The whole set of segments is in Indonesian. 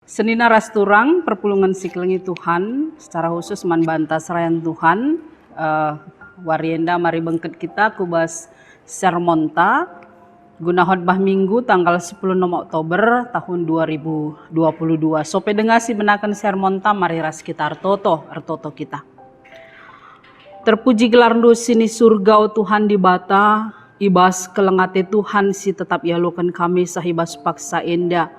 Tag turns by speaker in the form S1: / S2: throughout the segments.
S1: Senina rasturang perpulungan siklengi Tuhan, secara khusus manbanta serayan Tuhan, warienda mari bengket kita kubas sermonta guna khotbah minggu tanggal 10 Oktober tahun 2022. Sope dengasi benakan sermonta mari ras kita artoto kita. Terpuji gelar sini surga Tuhan di bata, ibas kelengate Tuhan si tetap yalukan kami sahibas paksa enda.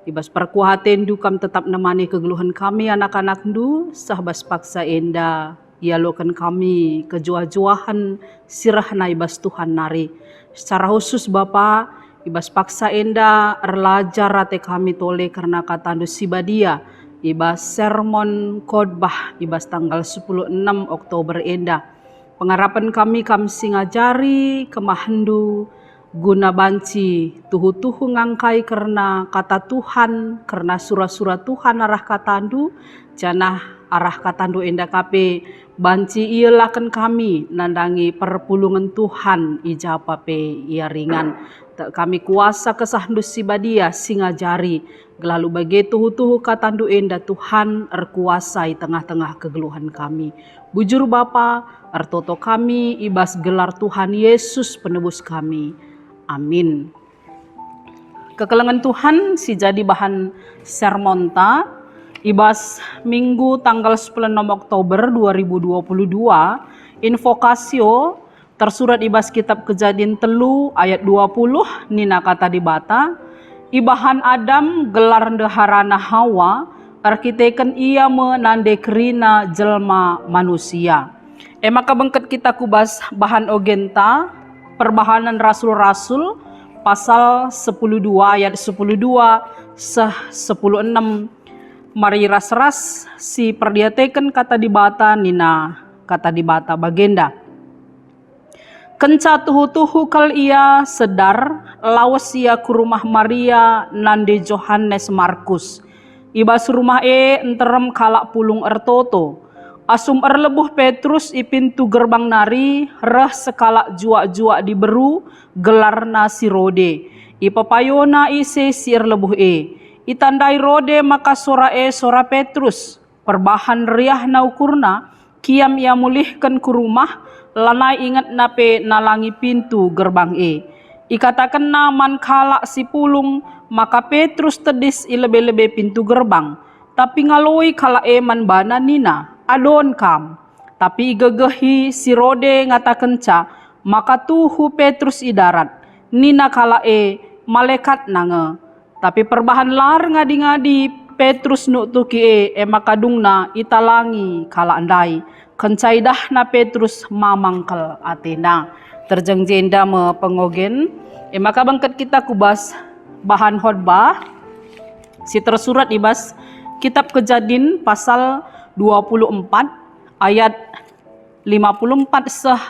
S1: Ibas perkuaten du kam tetap nemani kegeluhan kami anak-anak du sahbas paksa enda yalukan kami kejuah-juahan sirah na ibas Tuhan nari. Secara khusus Bapa ibas paksa enda erlajar rate kami tole karena kata du sibadia ibas sermon khotbah ibas tanggal 16 Oktober enda. Pengharapan kami singajari kemahandu guna banci tuhu-tuhu ngangkai karena kata Tuhan, karena surah-surah Tuhan arah katandu janah arah katandu enda kape banci ielakan kami nandangi perpulungan Tuhan ijapa pe ia ringan kami kuasa kesahndu sibadia singajari lalu bagi tuhu-tuhu katandu enda Tuhan erkuasai tengah-tengah kegeluhan kami. Bujur Bapa artoto kami ibas gelar Tuhan Yesus penebus kami. Amin. Kekelengan Tuhan si jadi bahan sermonta ibas minggu tanggal 10 Oktober 2022 invokasio tersurat ibas kitab Kejadian telu ayat 20 nina kata di bata ibahan Adam gelar deharana Hawa arkiteken ia menande kerina jelma manusia. Maka bengket kita kubas bahan ogenta perbahanan rasul-rasul pasal 10.2 ayat 10.2 10.6 mari ras-ras si perdiateken kata di bata nina kata di bata bagenda kenca tuhu-tuhu kal ia sedar lawas ia ku rumah Maria nande Johannes Markus ibas rumah enterem kalak pulung ertoto asum erlebuh Petrus i pintu gerbang nari reh sekalak juak-juak diberu gelarna si Rode i papayona ise si erlebuh itandai Rode maka sora Petrus perbahan riah na ukurna kiam ia mulihkan ku rumah lanai ingat nape nalangi pintu gerbang ikatakan naman kalak si pulung maka Petrus tedis i lebe-lebe pintu gerbang tapi ngaloi kalak man bana nina adon kam tapi gegehi si Rode ngata kenca maka tuhu Petrus idarat nina kala malaikat nange tapi perbahan lar ngadi-ngadi Petrus nuktuki maka dungna italangi kala andai kencaidah na Petrus mamangkel atena terjeng jenda me pengogen maka bangket kita kubas bahan khotbah si tersurat ibas kitab Kejadian pasal 24 ayat 54 seh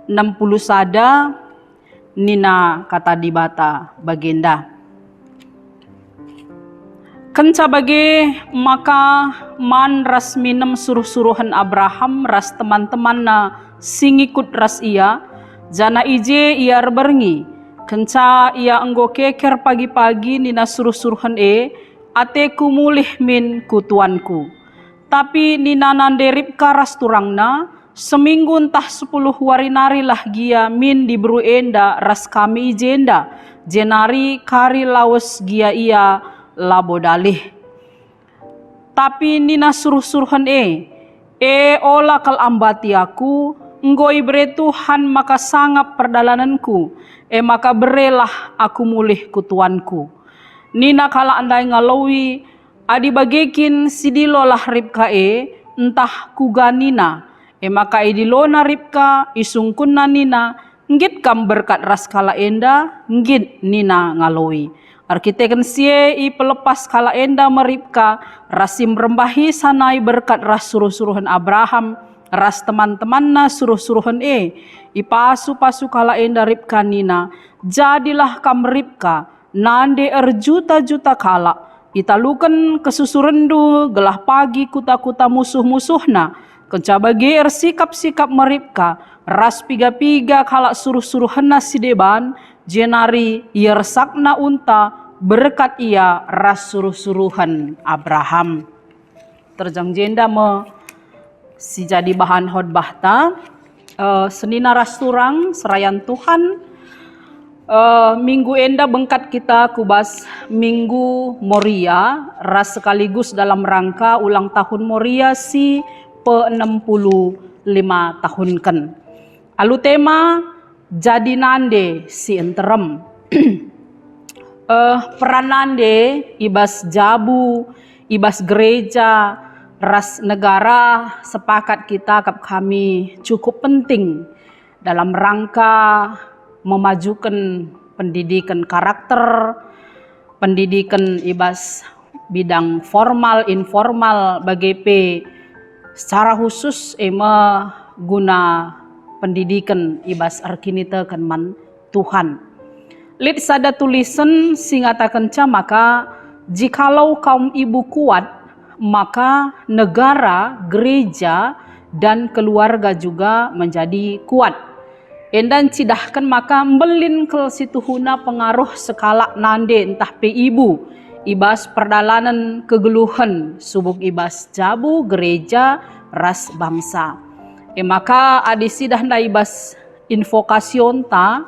S1: 60 sada nina kata di bata bagenda kenca bage maka man ras minem suruh-suruhan Abraham ras teman-teman na singikut ras ia jana ije ia rebergi kenca ia enggo keker pagi-pagi nina suruh-suruhan ateku mulih min kutuanku tapi nina nande Ribka ras turangna seminggu entah 10 hari nari lah gia min dibru enda ras kami ijenda jenari kari lawas gia ia labo dalih tapi nina suruh-suruhan ola kal ambati aku ngoi bre Tuhan maka sangap perdalananku maka berelah aku mulih kutuanku nina kala andai ngalawi adi bagekin sidilo lah Ribka entah kuganina maka idilona Ribka isungkunna nina ngit kam berkat ras kala enda ngit nina ngaloi arkiteken sie i pelepas kala enda meribka rasim rembahi sanai berkat ras suruh-suruhan Abraham ras teman-teman na suruh-suruhan ipasu-pasu kala enda Ribka nina jadilah kam Ribka nande erjuta-juta kala italukan kesusurendu gelah pagi kuta-kuta musuh-musuhna kenca bagi sikap-sikap meribka ras piga-piga kalak suruh-suruhna si deban jenari yersakna unta berkat ia ras suruh-suruhan Abraham. Terjang jenda me si jadi bahan khotbah ta senina ras turang serayan Tuhan. Minggu enda bengkat kita kubas Minggu Moria ras sekaligus dalam rangka ulang tahun Moria si pe-65 tahun kan. Alu tema jadi nande si enterem. Peranande ibas jabu, ibas gereja, ras negara sepakat kita kap kami cukup penting dalam rangka memajukan pendidikan karakter, pendidikan ibas bidang formal, informal bagi secara khusus guna pendidikan ibas arkinita kan man Tuhan. Lid sada tulisan singatakan maka jikalau kaum ibu kuat maka negara, gereja dan keluarga juga menjadi kuat. Endan cidahkan maka mbelin kel situhuna pengaruh skala nande entah pe ibu ibas perdalanan kegeluhan subuk ibas jabu gereja ras bangsa. Maka adisi dah ibas invokasion ta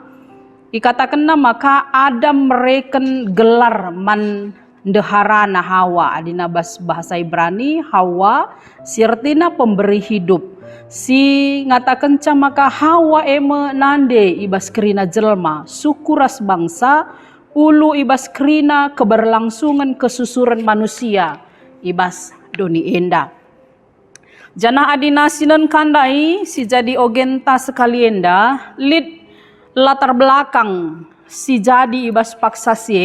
S1: ikatakan maka ada mereken gelar man deharana Hawa adina bahasa Ibrani Hawa sirtina pemberi hidup. Si ngatakan maka Hawa nande ibas kerina jelma suku ras bangsa ulu ibas kerina keberlangsungan kesusuran manusia ibas doni enda. Jana adina sinan kandai si jadi ogenta sekali enda lid latar belakang si jadi ibas paksa si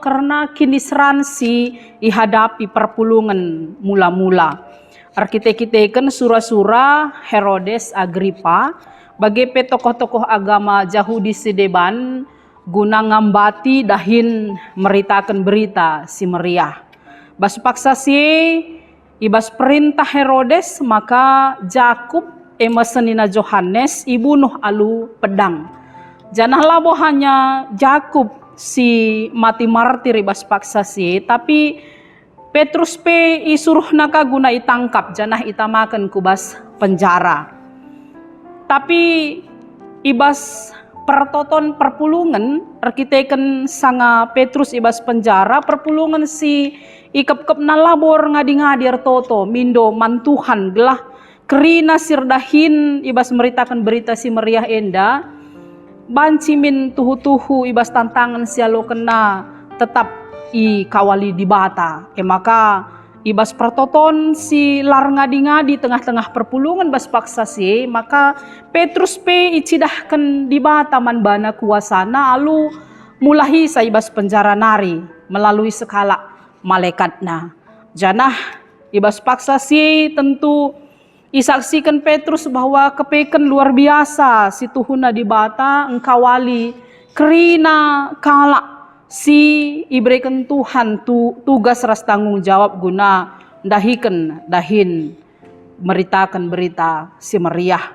S1: karena kinisran si ihadapi perpulungan mula-mula. Arkitek-kiteken surah-surah Herodes Agripa bagi tokoh-tokoh agama Yahudi sedeban guna ngambati dahin meritakan berita si meriah. Bas paksa si ibas perintah Herodes maka Jakub senina Johannes ibunuh alu pedang. Janah labo hanya Jakub si mati martir ibas paksa si tapi Petrus pe isuruh naka guna itangkap janah itamakan kubas penjara. Tapi ibas pertoton perpulungan arkiteken sanga Petrus ibas penjara perpulungan si ikep-kep nalabor ngadi-ngadi toto mindo mantuhan gelah kerina sirdahin ibas meritakan berita si meriah enda bancimin tuhu-tuhu ibas tantangan sialo kena tetap i kawali di bata. Maka ibas pertoton si lar ngadi-ngadi tengah-tengah perpulungan bas paksa si maka Petrus pe icidahkan di bata man bana kuasana alu mulahi sa ibas penjara nari melalui skala malaikatna. Janah ibas paksa si tentu isaksikan Petrus bahwa kepeken luar biasa si tuhuna di bata engkawali kerina kala si iberikan Tuhan tugas ras tanggung jawab guna dahin meritakan berita si meriah.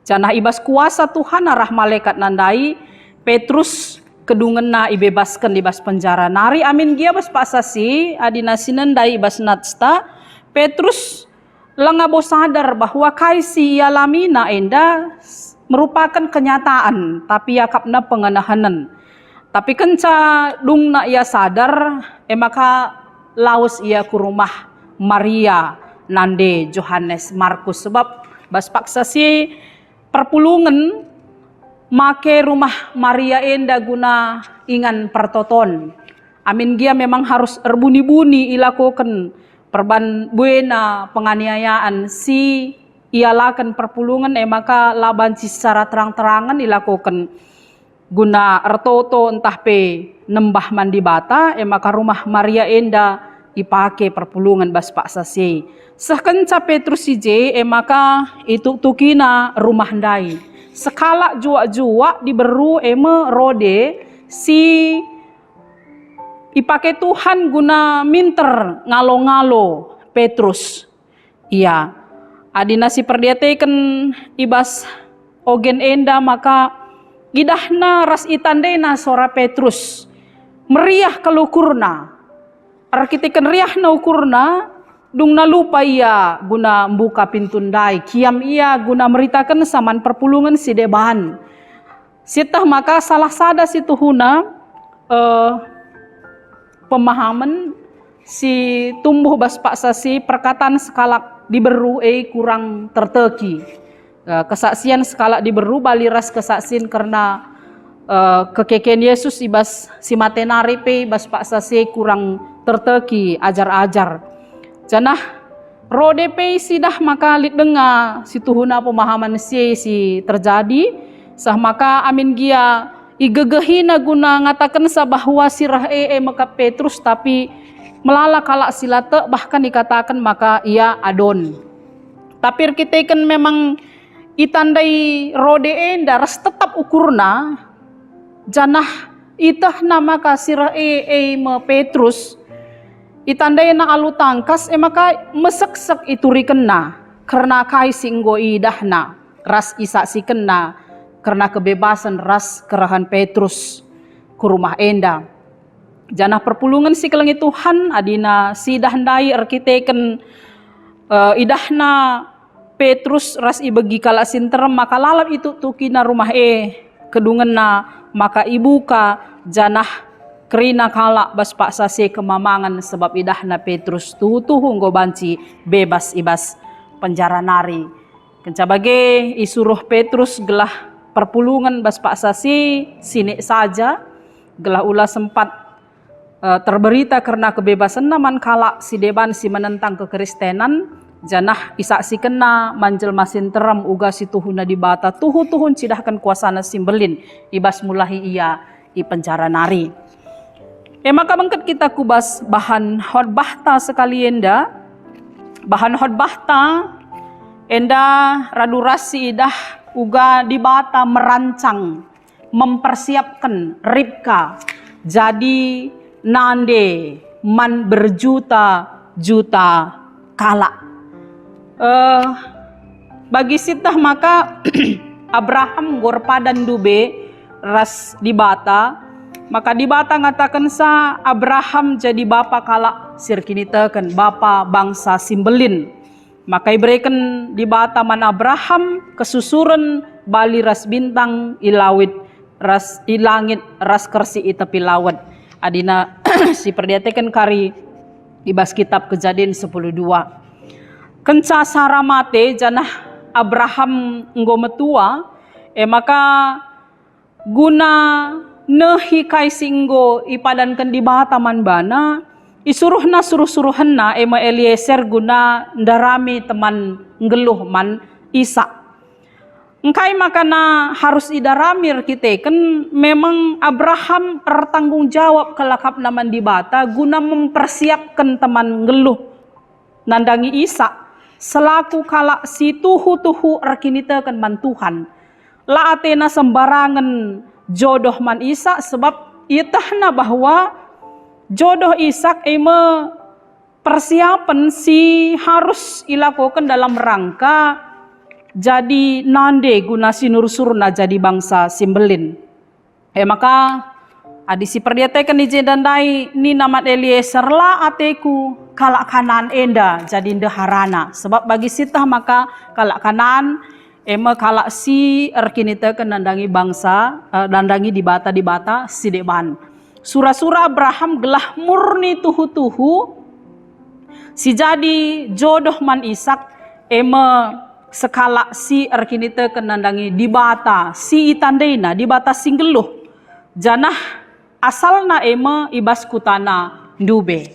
S1: Janah ibas kuasa Tuhan arah malaikat nandai Petrus kedungen na ibebaskan ibas penjara nari amin gia bas pasasi adina sinendai ibas natsta Petrus langabo sadar bahwa kaisi ialamina enda merupakan kenyataan tapi yakapna pengenahanan. Tapi kenca dung na ia sadar maka laus ia ke rumah Maria nande Johannes Markus sebab bas paksa si perpulungan make rumah Maria enda guna ingan pertoton. Amin gia memang harus erbuni-buni ilakukan perban buena penganiayaan si ialakan perpulungan maka labanci secara terang-terangan ilakukan guna ertoto entah pe nembah mandi bata maka rumah Maria enda ipake perpulungan bas paksa si sekenca Petrus je maka itu tukina rumah ndai sekala jua-jua diberu rode si ipake Tuhan guna minter ngalo-ngalo Petrus. Iya adina si perdiateken ibas ogen enda maka gidahna ras itandena sora Petrus meriah kalukurna. Arkitekan riah na ukurna, dung na lupa ia guna buka pintundai. Kiam ia guna meritakan saman perpulungan si deban. Sitah maka salah sada situ huna pemahaman si tumbuh baspak sasi perkataan sekalak diberu kurang terteki. Kesaksian sekalak diberu baliras kesaksian karena kekeken Yesus ibas si matenari pe baspak sasi kurang terteki ajar-ajar. Janah rode pe sidah maka lit denga situ huna pemahaman si terjadi sah maka amin gia igegehina guna ngatakan sa bahwa sirah maka Petrus tapi melala kalak silate bahkan dikatakan maka ia adon. Tapi kita kan memang itandai rode daras tetap ukurna janah itah nama kasirah me Petrus itandai na alu tangkas maka mesek-sek itu rikena karena kai singgo idahna ras isa si kena karena kebebasan ras kerahan Petrus ke rumah enda. Janah perpulungan si kelengi Tuhan adina sidah ndai arkiteken idahna Petrus ras ibegi kala sinterem maka lalap itu tukina rumah kedungen na maka ibuka janah kerina kala bas pak sase kemamangan sebab idahna Petrus tuhu nggo banci bebas ibas penjara nari. Kenca bage isuruh Petrus gelah perpulungan bas pak sase sini saja gelah ulah sempat terberita karena kebebasan naman kala si deban si menentang kekristenan janah isa si kena manjel masin teram uga si tuhuna di bata tuhun cidahkan kuasana simbelin ibas mulahi ia i penjara nari. Maka bangkat kita kubas bahan khotbahta sekali enda. Bahan khotbahta enda radurasi idah uga di bata merancang mempersiapkan Ribka jadi nande man berjuta-juta kala. Bagi sitah maka Abraham gorpadan dube ras di bata maka di bata ngatakan sa Abraham jadi bapa kala sirkinitakan bapa bangsa simbelin maka iberikan di bata man Abraham kesusuran bali ras bintang ilawit ras ilangit ras kersi itepi lawat adina si perdiatekan kari ibas kitab Kejadian 10:2. Kenca saramate janah Abraham nggo metua maka guna nehi kai singgo ipadankan di bata man bana isuruhna suruh-suruhanna Eliezer guna ndarami teman ngeluh man Isa. Engkai makana harus idaramir kita kan memang Abraham bertanggung jawab kelakap naman di bata guna mempersiapkan teman ngeluh nandangi Isa selaku kala si tuhu arkinita kan man Tuhan la atena sembarangan jodoh man Isa sebab itahna bahwa jodoh Ishak persiapan si harus ilakukan dalam rangka jadi nande guna sinur surna jadi bangsa simbelin. Maka adisi perdiatekan di jendandai ni namat Eliezer la ateku kalak kanan enda jadi ndeharana sebab bagi sitah maka kalak kanan kalak si erkinitekan nandangi bangsa nandangi di bata si deban. Sura-sura Abraham gelah murni tuhu si jadi jodoh man Ishak sekala si erkinite kenandangi di bata si itandeina di bata singgeluh janah asalna ibas kutana ndube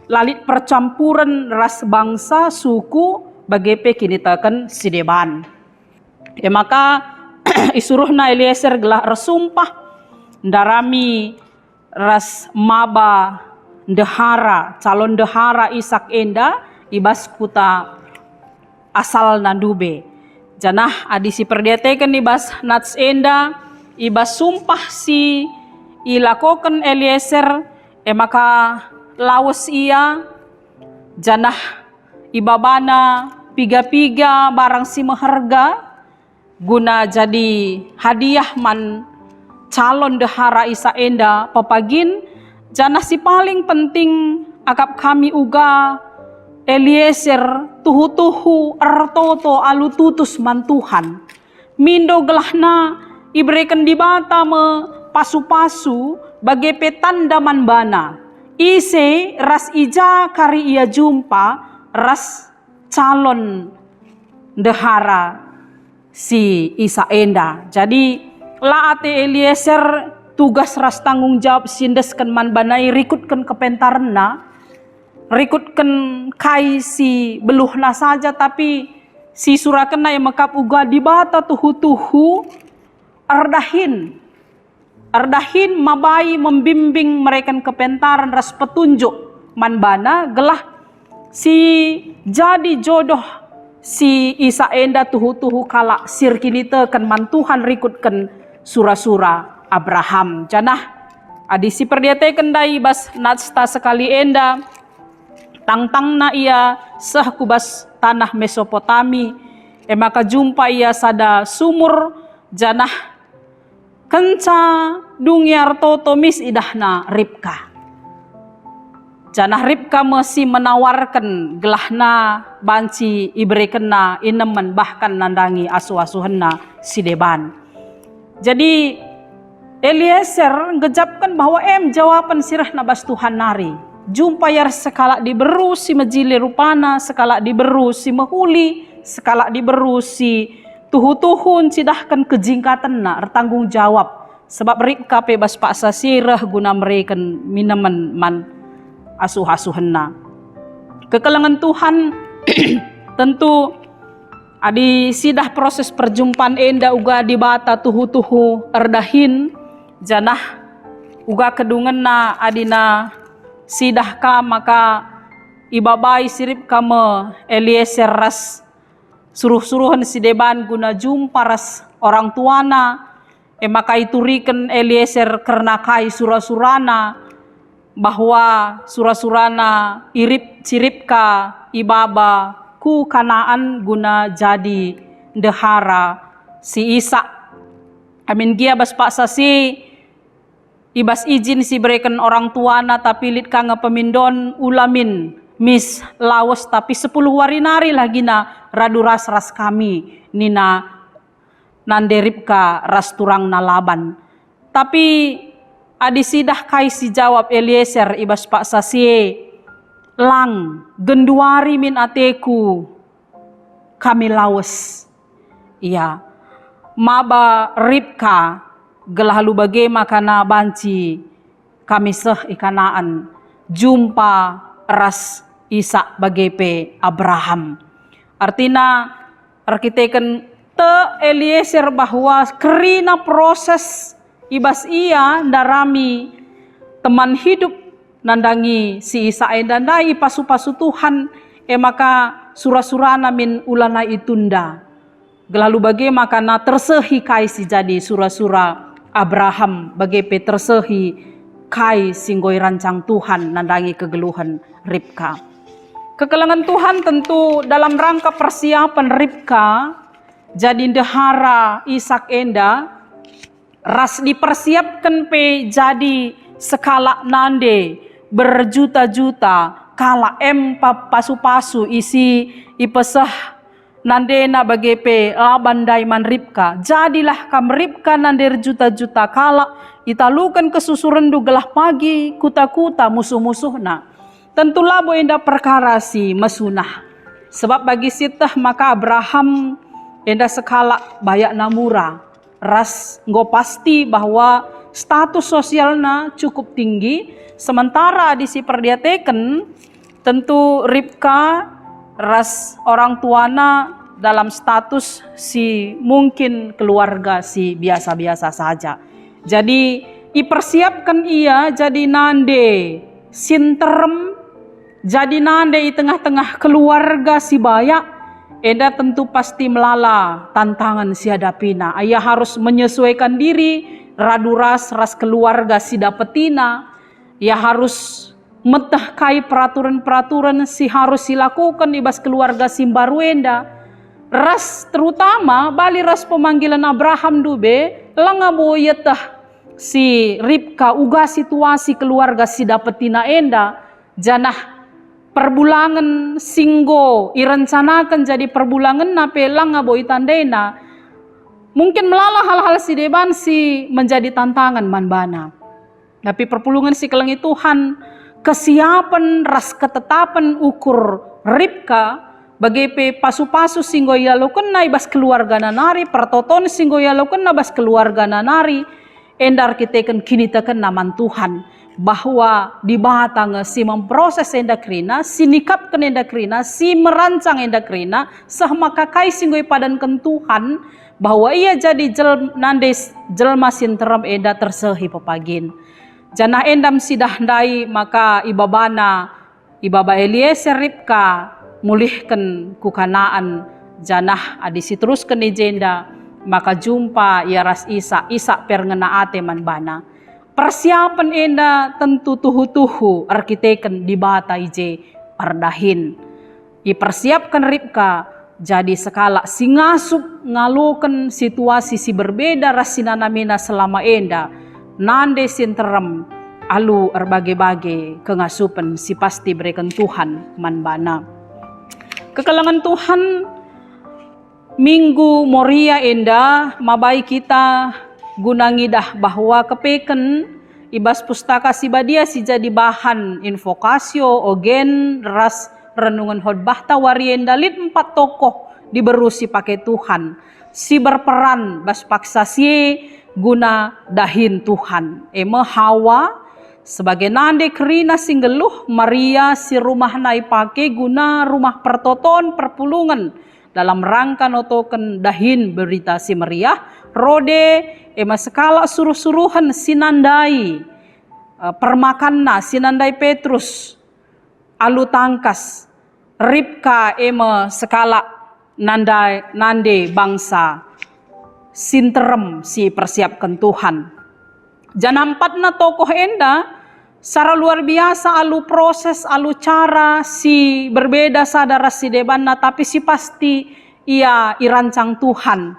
S1: lalit percampuran ras bangsa suku bagepe kinitakan si deban. Maka isuruhna Eliezer gelah resumpah ndarami ras maba ndehara calon dehara Ishak enda ibas kuta asal nandube janah adisi perdiatekan ibas nats enda ibas sumpah si ilakokan Eliezer maka lawas ia janah ibabana piga-piga barang si maharga guna jadi hadiah man calon dehara Isa enda papagin Jana si paling penting akap kami uga Eliezer tuhu-tuhu artoto alu tutus mantuhan. Mindo gelahna iberikan di bata me pasu-pasu bagai petanda manbana. Ise ras ija kari ia jumpa ras calon dehara si Isa Enda. Jadi laate Eliezer tugas ras tanggung jawab sindeskan manbanai rikutkan kepentarna, rikutkan kai si beluhna saja, tapi si surakena yang makap uga di bata tuhu-tuhu ardahin mabai membimbing mereka kepentaran ras petunjuk manbana gelah si jadi jodoh si Isa Enda tuhu-tuhu kala sirkinite kan mantuhan rikutkan sura-sura Abraham. Janah adi si perdiateken dai bas natsta sekali enda tangtang na ia seh kubas tanah Mesopotami maka jumpa ia sada sumur janah kenca dungiar toto mis idahna Ribka. Janah Ribka masih menawarkan gelahna banci ibrekena inemen bahkan nandangi asu-asuhenna si deban. Jadi Eliezer ngejapkan bahwa jawaban sirah nabas Tuhan nari. Jumpa yar sekala diberu si majili rupana, sekala diberu si mahuli, sekala diberu si tuhu-tuhun sidahkan kejingkatan na bertanggung jawab. Sebab Ribka bebas paksa sirah guna mereka minaman man asuh-asuhenna. Kekelengan Tuhan tentu adi sidah proses perjumpaan enda uga di bata tuhu-tuhu erdahin janah uga kedungan na adina sidah ka maka ibabai sirip kame Eliezer ras suruh-suruhan si deban guna jumpa ras orang tuana maka ituriken Eliezer karena kai surah-surana bahwa surah-surana irip siripka ibaba ku Kanaan guna jadi dehara si Isa. Amin gia bas paksa si ibas izin si berikan orang tuana tapi lit kanga pemindon ulamin mis lawas tapi 10 warinari lagi na radu ras kami nina nanderipka ras turang na Laban. Tapi adi sidah kai si jawab Eliezer ibas paksa si lang genduari min ateku kami lawas. Iya maba Ribka gelahalu bage makana banci kami seh ikanaan jumpa ras Isa bagepe Abraham. Artina arkiteken te Eliezer bahwa kerina proses ibas ia darami teman hidup nandangi si Isa Enda nai pasu-pasu Tuhan maka surah-surana min ulana itunda. Gelalu bage makana tersehi kai si jadi surah-surah Abraham bagepe tersehi kai singgoi rancang Tuhan nandangi kegeluhan Ribka. Kekelengan Tuhan tentu dalam rangka persiapan Ribka jadi dehara Ishak Enda ras dipersiapkan pe jadi sekala nande berjuta-juta kala pasu-pasu isi ipesah nandena bagepe Laban daiman Ribka. Jadilah kam Ribka nander juta-juta kala italukan kesusurendu gelah pagi kuta-kuta musuh-musuhna. Tentu labo enda perkara si mesunah. Sebab bagi sitah maka Abraham enda sekala bayak namura. Ras nggo pasti bahwa status sosialna cukup tinggi. Sementara di si perdiateken tentu Ribka ras orang tuana dalam status si mungkin keluarga si biasa-biasa saja. Jadi dipersiapkan ia jadi nande sinterem, jadi nande di tengah-tengah keluarga si bayak. Eda tentu pasti melala tantangan si hadapina. Ia harus menyesuaikan diri radu ras keluarga si dapetina. Ia harus metah kai peraturan-peraturan si harus dilakukan ibas keluarga Simbaruenda. Ras terutama bali ras pemanggilan Abraham dube langa boyetah si Ribka uga situasi keluarga si dapetina enda janah perbulangan singgo irencanakan jadi perbulangan na pelang ngaboi tandena mungkin melala hal-hal si deban si menjadi tantangan manbana. Tapi perpulungan si kelengi Tuhan kesiapan ras ketetapan ukur Ribka bagi pasu-pasu singgo ia lakukan na ibas keluarga nanari pertoton singgo ia lakukan na bas keluarga nanari endar kita kini tekan naman Tuhan bahwa di batang si memproses endakrina si nikapkan endakrina si merancang endakrina sah makakai singgo padankan Tuhan bahwa ia jadi jelma sinteram enda tersehi pepagin janah endam sidah ndai maka ibaba Eliezer Ribka mulihkan kukanaan janah adisi teruskan ijenda maka jumpa ya ras Isa perngena ate manbana persiapan enda tentu tuhu-tuhu arkiteken di bata ije ardahin dipersiapkan Ribka jadi sekala singasup ngalukan situasi si berbeda rasinanamina selama enda nande sinterem alu erbage-bage kengasupan si pasti berikan Tuhan manbana kekalangan Tuhan Minggu Moria enda mabai kita gunangidah bahwa kepeken ibas pustaka si badia si jadi bahan invokasio ogen ras renungan khotbah tawari enda lit 4 tokoh diberusi pakai Tuhan si berperan bas paksa si guna dahin Tuhan Hawa sebagai nande kerina singgeluh Maria si rumah nai pake guna rumah pertoton perpulungan dalam rangka notoken dahin berita si Maria Rode sekala suruh-suruhan sinandai permakanna sinandai Petrus alu tangkas Ribka sekala nande bangsa sinterem si persiapkan Tuhan janampatna tokoh enda secara luar biasa alu proses alu cara si berbeda sadara si debanna tapi si pasti ia irancang Tuhan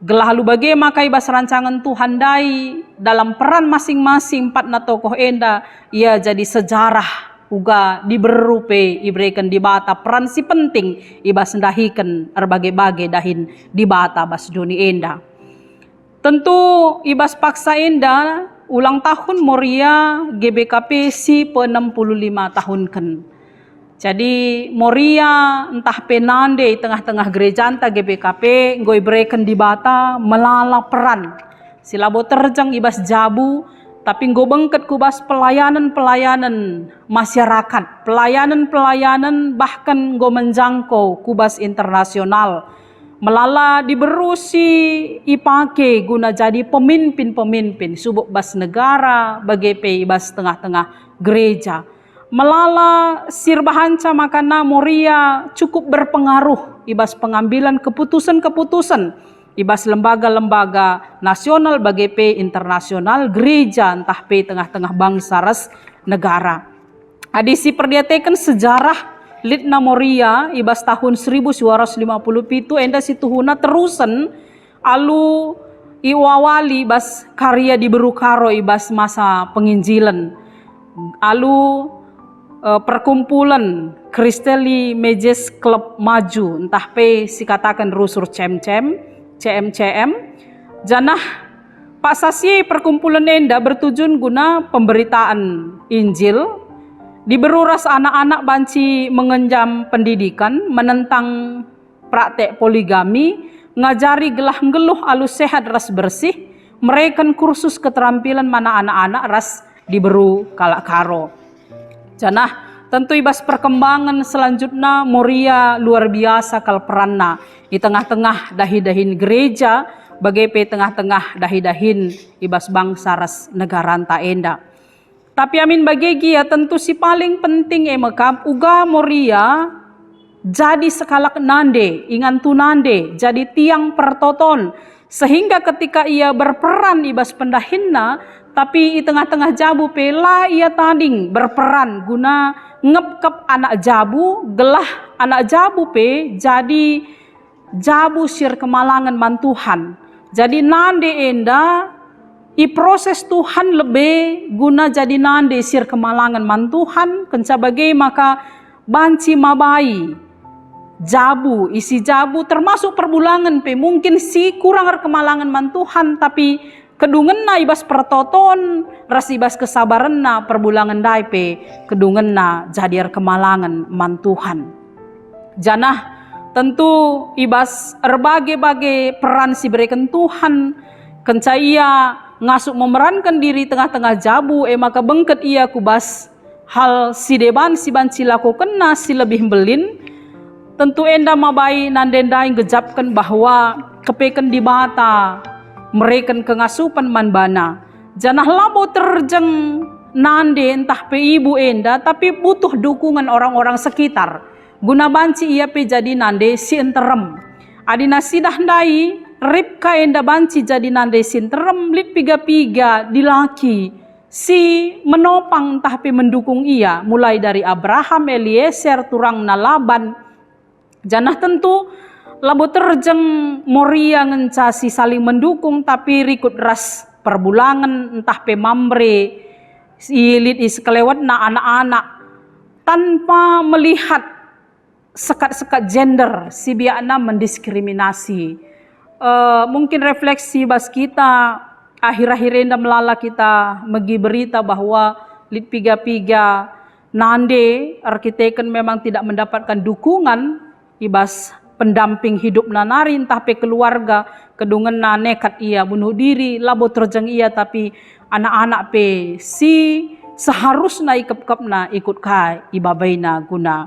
S1: gelah lu bage maka ibas rancangan Tuhan dai dalam peran masing-masing 4 tokoh enda ia jadi sejarah uga diberupe ibrekan di bata peran si penting ibas ndahikan erbage-bage dahin di bata bas duni enda tentu ibas paksa enda ulang tahun Moria GBKP si pe-65 tahun ken. Jadi Moria entah penande tengah-tengah gereja anta GBKP ngoi breken di bata melala peran. Silabo terjang ibas jabu tapi nggo bengket kubas pelayanan masyarakat, pelayanan bahkan nggo menjangkau kubas internasional. Melala diberusi ipake guna jadi pemimpin subuk bas negara bagepe ibas tengah-tengah gereja. Melala sirbahanca makana Moria cukup berpengaruh ibas pengambilan keputusan ibas lembaga-lembaga nasional bagepe internasional gereja entah pe tengah-tengah bangsa ras negara. Adisi perdiatekan sejarah Litna Moria ibas tahun 1257 enda situhuna terusan alu iwawali bas karya di Berukaro ibas masa penginjilan alu perkumpulan Kristeli Majes Club Maju entah pe si katakan rusur CMCM janah Pak Sasi perkumpulan enda bertujuan guna pemberitaan Injil diberuras anak-anak banci mengenjam pendidikan, menentang praktek poligami, ngajari gelah-geluh alus sehat ras bersih, mereken kursus keterampilan mana anak-anak ras diberu kalak karo. Janah tentu ibas perkembangan selanjutnya Moria luar biasa kal peranna di tengah-tengah dahi-dahin gereja, bagai tengah-tengah dahi-dahin ibas bangsa ras negara anta enda. Tapi amin bagegi ya tentu si paling penting mekam uga Moria jadi sekalak nande, ingantu nande, jadi tiang pertoton. Sehingga ketika ia berperan ibas pendahinna, tapi di tengah-tengah jabu pela ia tading berperan guna ngepkep anak jabu, gelah anak jabu pe jadi jabu sir kemalangan mantuhan. Jadi nande enda I proses Tuhan lebih guna jadi nande sir kemalangan man Tuhan kenca bagai maka banci mabai jabu isi jabu termasuk perbulangan pe mungkin si kurang kemalangan man Tuhan tapi kedungen na ibas pertoton ras ibas kesabaran na perbulangan dai pe kedungen na jadi kemalangan man Tuhan. Janah tentu ibas berbagai peran si berikan Tuhan kenca ia ngasuk memerankan diri tengah-tengah jabu maka bengket ia kubas hal si deban si banci lakukan na si lebih belin tentu enda mabai nandenda yang gejapkan bahwa kepeken di bata mereken kengasupan manbana janah labo terjeng nande entah pe ibu enda tapi butuh dukungan orang-orang sekitar guna banci ia pe jadi nande si enterem adina sidah ndai Ribka enda banci jadi nande sinterem lit piga-piga dilaki si menopang tapi mendukung ia mulai dari Abraham, Eliezer, turang na Laban. Janah tentu labo terjeng Moria ngenca si saling mendukung tapi rikut ras perbulangan entah pe mamre si lit is kelewat na anak-anak tanpa melihat sekat-sekat gender si biakna mendiskriminasi. Mungkin refleksi bas kita akhir-akhir ini melala kita megi berita bahwa lit piga-piga nande arkiteken memang tidak mendapatkan dukungan ibas pendamping hidup nanari entah pe keluarga kedungen na nekat ia bunuh diri labo terjeng ia tapi anak-anak pe si seharusnya ikep-kepna ikut kai ibabaina guna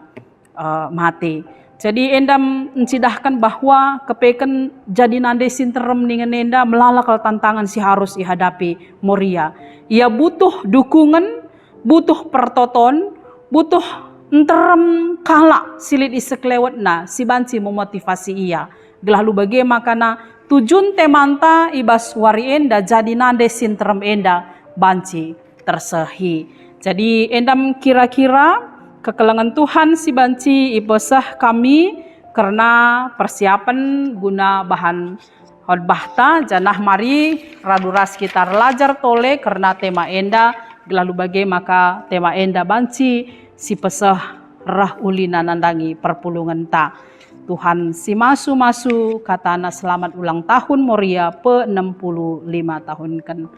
S1: mati. Jadi endam mencidahkan bahwa kepeken jadi nande sinterem dengan enda melalakal tantangan si harus dihadapi Moria. Ia butuh dukungan, butuh pertoton, butuh enterem kala silit iseklewat na si banci memotivasi ia. Gelalu bagai makana tujun temanta ibas wari enda jadi nande sinterem enda banci tersehi. Jadi endam kira-kira kekelengan Tuhan si banci ipesah kami karena persiapan guna bahan khotbah janah mari raduras kita lajar tole karena tema enda gelalu bagai maka tema enda banci si pesah rah ulina nandangi perpulungan ta Tuhan si masu katana selamat ulang tahun Moria pe 65 tahun kan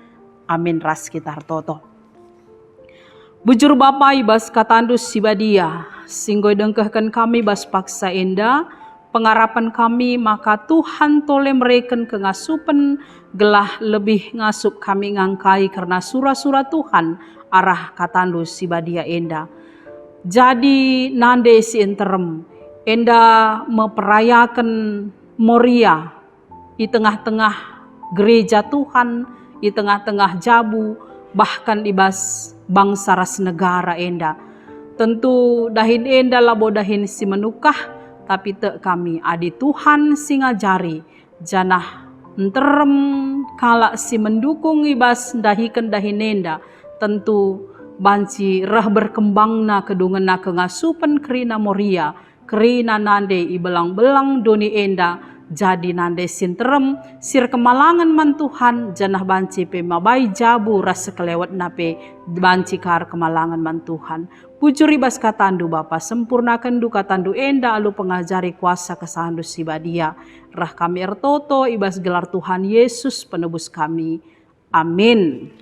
S1: amin ras kita toto. Bujur Bapa ibas katandus sibadia, singgoi dengkehkan kami bas paksa enda, pengarapan kami maka Tuhan tole mereken kengasupen, gelah lebih ngasup kami ngangkai karena surah-surah Tuhan arah katandus sibadia enda. Jadi nande si enterem, enda memperayakan Moria di tengah-tengah gereja Tuhan, di tengah-tengah jabu, bahkan ibas bangsa ras negara enda. Tentu dahin enda labo dahin si menukah, tapi te kami adi Tuhan si ngajari janah enterem kala si mendukung ibas dahikan dahin enda. Tentu banci rah berkembangna kedungena kengasupan kerina Moria, kerina nande ibelang-belang doni enda jadi nande sinterem sir kemalangan man Tuhan janah banci pe mabai jabu rasa kelewat nape banci kar kemalangan man Tuhan. Pujuri bas katandu Bapa sempurnakan duka tandu enda alu pengajari kuasa kesahandu sibadia rah kami ertoto ibas gelar Tuhan Yesus penebus kami. Amin.